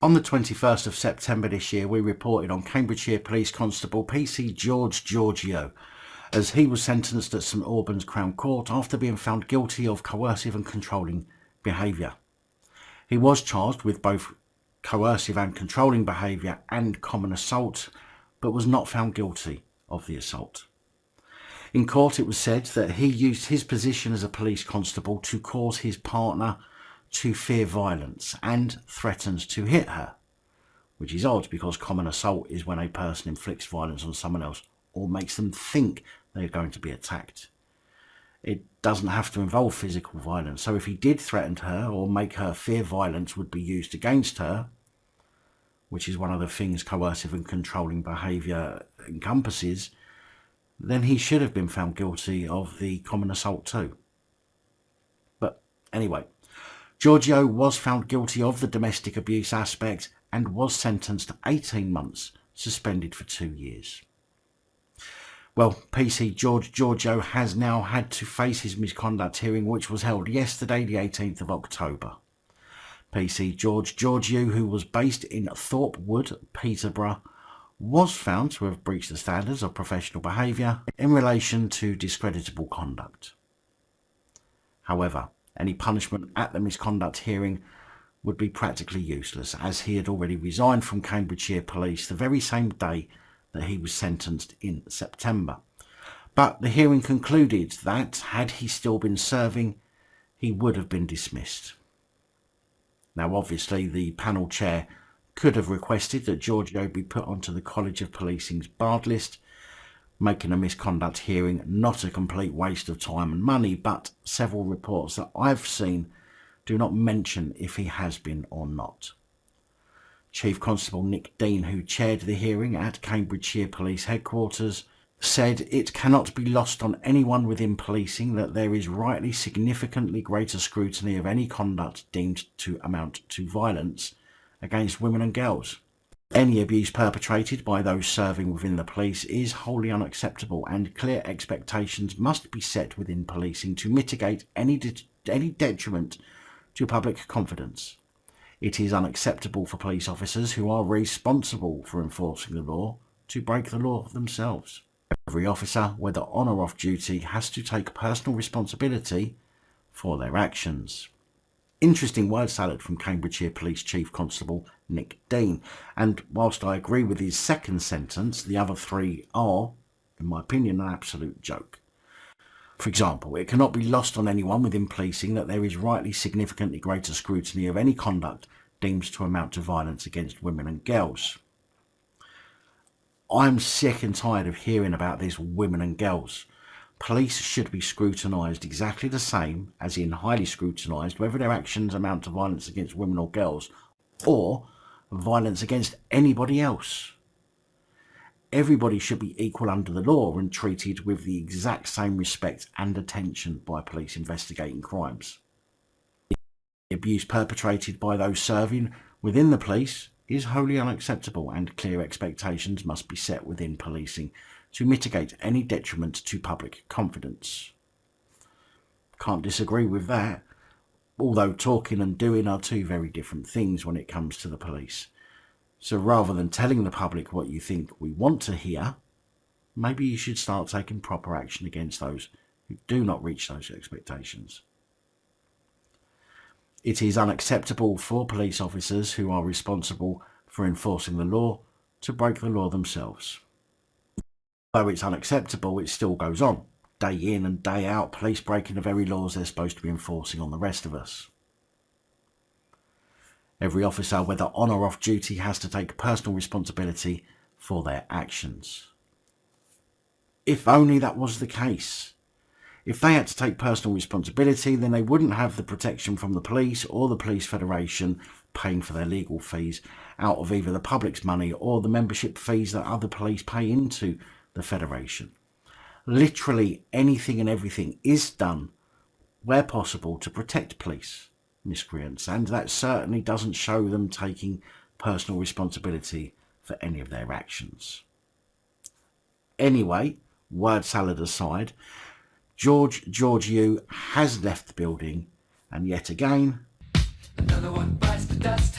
On the 21st of September this year, we reported on Cambridgeshire Police Constable PC George Georgiou, as he was sentenced at St Albans Crown Court after being found guilty of coercive and controlling behaviour. He was charged with both coercive and controlling behaviour and common assault, but was not found guilty of the assault. In court, it was said that he used his position as a police constable to cause his partner to fear violence and threatened to hit her, which is odd because common assault is when a person inflicts violence on someone else or makes them think they're going to be attacked. It doesn't have to involve physical violence, so if he did threaten her or make her fear violence would be used against her, which is one of the things coercive and controlling behaviour encompasses, then he should have been found guilty of the common assault too. But anyway, Georgiou was found guilty of the domestic abuse aspect and was sentenced to 18 months, suspended for 2 years. Well, PC George Georgiou has now had to face his misconduct hearing, which was held yesterday, the 18th of October. PC George Georgiou, who was based in Thorpe Wood, Peterborough, was found to have breached the standards of professional behaviour in relation to discreditable conduct. However, any punishment at the misconduct hearing would be practically useless, as he had already resigned from Cambridgeshire Police the very same day that he was sentenced in September. But the hearing concluded that, had he still been serving, he would have been dismissed. Now obviously the panel chair could have requested that Georgiou be put onto the College of Policing's barred list, making a misconduct hearing not a complete waste of time and money, but several reports that I've seen do not mention if he has been or not. Chief Constable Nick Dean, who chaired the hearing at Cambridgeshire Police Headquarters, said it cannot be lost on anyone within policing that there is rightly significantly greater scrutiny of any conduct deemed to amount to violence against women and girls. Any abuse perpetrated by those serving within the police is wholly unacceptable, and clear expectations must be set within policing to mitigate any detriment to public confidence. It is unacceptable for police officers who are responsible for enforcing the law to break the law themselves. Every officer, whether on or off duty, has to take personal responsibility for their actions. Interesting word salad from Cambridgeshire Police Chief Constable Nick Dean, and whilst I agree with his second sentence, the other three are, in my opinion, an absolute joke. For example, it cannot be lost on anyone within policing that there is rightly significantly greater scrutiny of any conduct deemed to amount to violence against women and girls. I'm sick and tired of hearing about this women and girls. Police should be scrutinised exactly the same, as in highly scrutinised, whether their actions amount to violence against women or girls, or violence against anybody else. Everybody should be equal under the law and treated with the exact same respect and attention by police investigating crimes. The abuse perpetrated by those serving within the police is wholly unacceptable, and clear expectations must be set within policing to mitigate any detriment to public confidence. Can't disagree with that, although talking and doing are two very different things when it comes to the police. So rather than telling the public what you think we want to hear, maybe you should start taking proper action against those who do not reach those expectations. It is unacceptable for police officers who are responsible for enforcing the law to break the law themselves. Though it's unacceptable, it still goes on. Day in and day out, police breaking the very laws they're supposed to be enforcing on the rest of us. Every officer, whether on or off duty, has to take personal responsibility for their actions. If only that was the case. If they had to take personal responsibility, then they wouldn't have the protection from the police or the Police Federation paying for their legal fees out of either the public's money or the membership fees that other police pay into the Federation. Literally anything and everything is done where possible to protect police miscreants, and that certainly doesn't show them taking personal responsibility for any of their actions. Anyway, word salad aside, George Georgiou has left the building, and yet again, another one bites the dust.